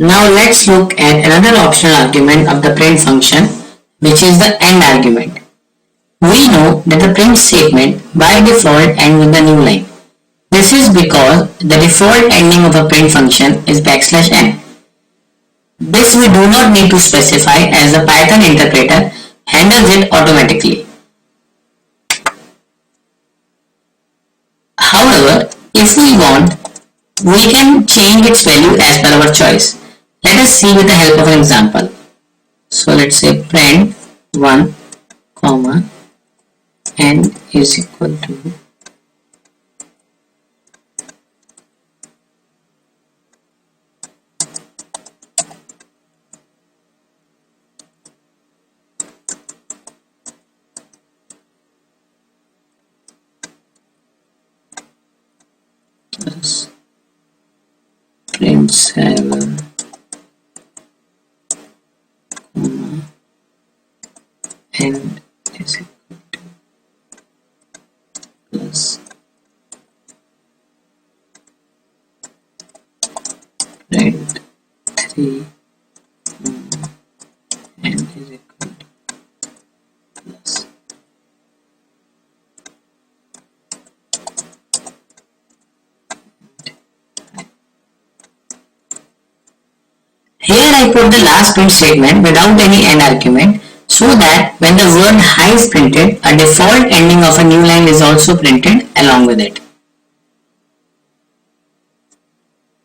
Now let's look at another optional argument of the print function, which is the end argument. We know that the print statement by default ends with the new line. This is because the default ending of a print function is \n. This we do not need to specify as the Python interpreter handles it automatically. However, if we want, we can change its value as per our choice. Let us see with the help of an example. So let's say print 1, comma, n is equal to plus print 7, comma, n is equal to plus print 3, n is equal to plus. Here I put the last print statement without any end argument so that when the word hi is printed, a default ending of a new line is also printed along with it.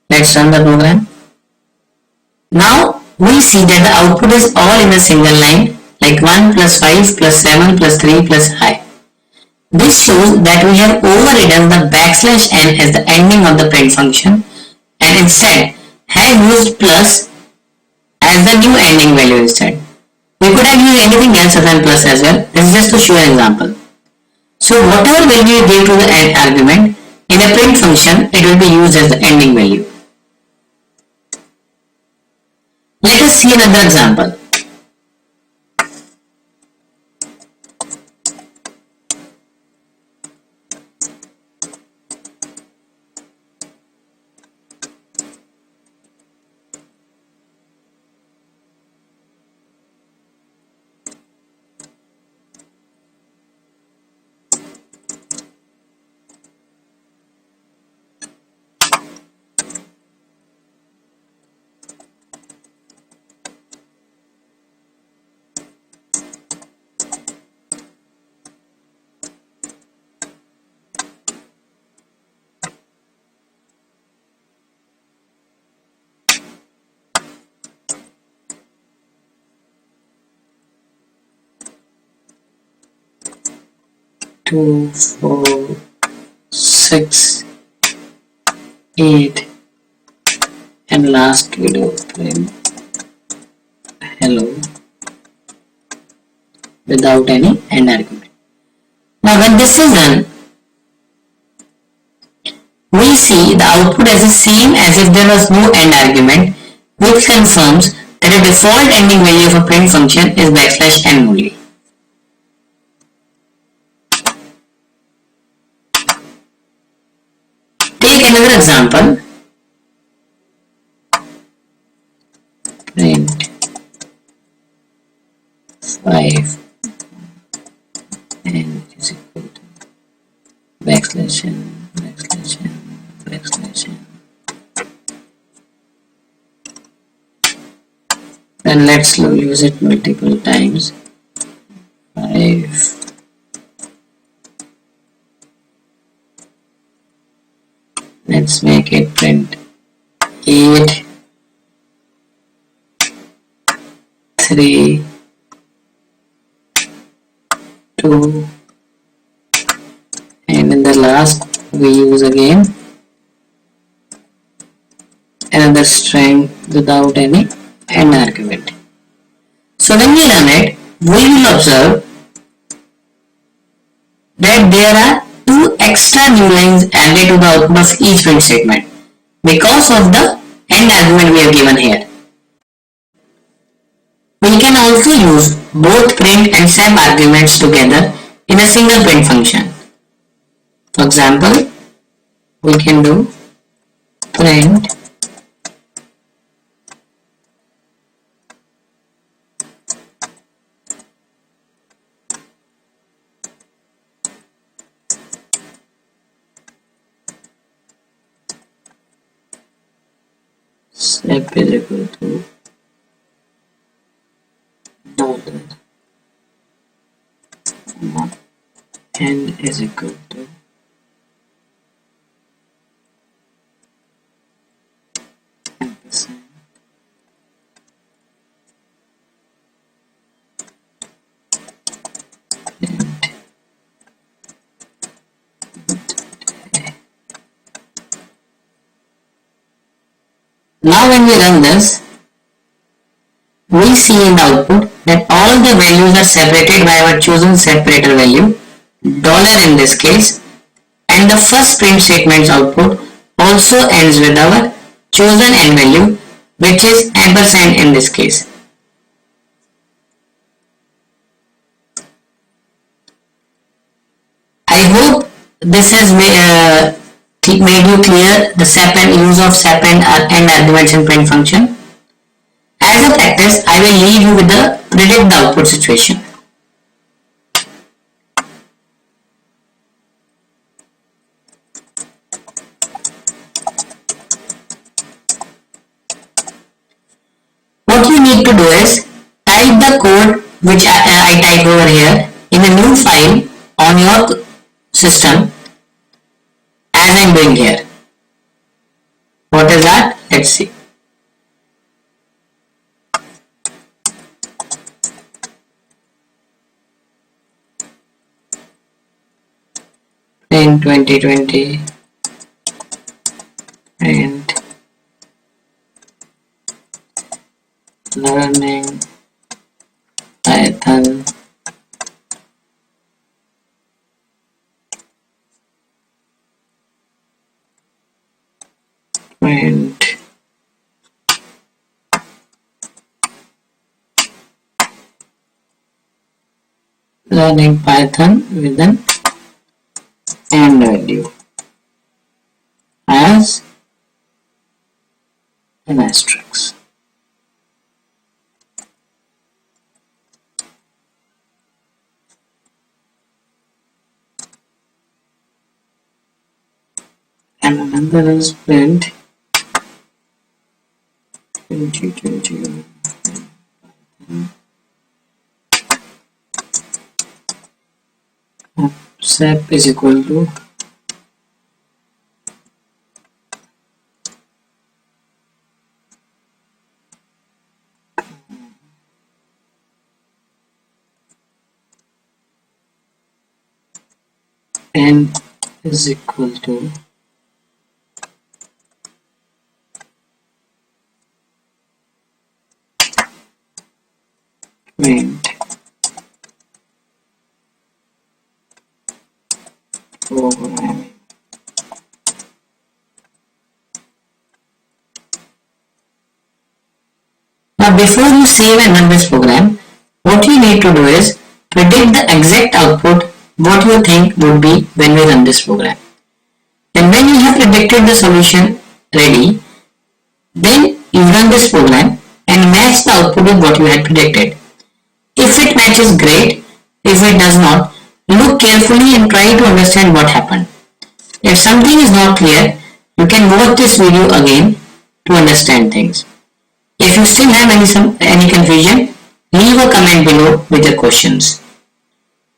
Let's run the program. Now we see that the output is all in a single line, like 1 plus 5 plus 7 plus 3 plus hi. This shows that we have overridden the \n as the ending of the print function and instead have used plus as the new ending value instead. We could have used anything else other than plus as well. This is just to show an example. So whatever value you give to the end argument, in a print function, it will be used as the ending value. Let us see another example. Two, 4, 6, 8, and last video print hello without any end argument. Now when this is done, we see the output as the same as if there was no end argument, which confirms that the default ending value of a print function is \n only. Take another example. Print 5 n is equal to \n. Then let's use it multiple times. 5. Let's make it print 8, 3, 2, and in the last we use again another string without any end argument. So when we run it, we will observe that there are two extra new lines added to the output of each print statement because of the end argument we have given here. We can also use both print and sep arguments together in a single print function. For example, we can do print Step is equal to dollar n is equal to ampersand Now when we run this, we see in the output that all the values are separated by our chosen separator value, dollar in this case, and the first print statement's output also ends with our chosen n value, which is ampersand in this case. I hope this has made you clear the use of sep and arguments in print function. As a practice, I will leave you with the predict the output situation. What you need to do is type the code which I type over here in a new file on your system as I am doing here. What is that? Let's see. In 2020 and learning Python and learning Python with an and value as an asterisk. And another is print 2020 sep is equal to n is equal to print programming. Now before you save and run this program, what you need to do is predict the exact output what you think would be when we run this program. And when you have predicted the solution ready, then you run this program and match the output with what you had predicted. If it matches, great. If it does not, look carefully and try to understand what happened. If something is not clear, you can watch this video again to understand things. If you still have any confusion, leave a comment below with your questions.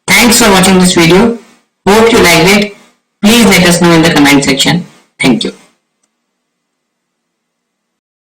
Thanks for watching this video. Hope you liked it. Please let us know in the comment section. Thank you.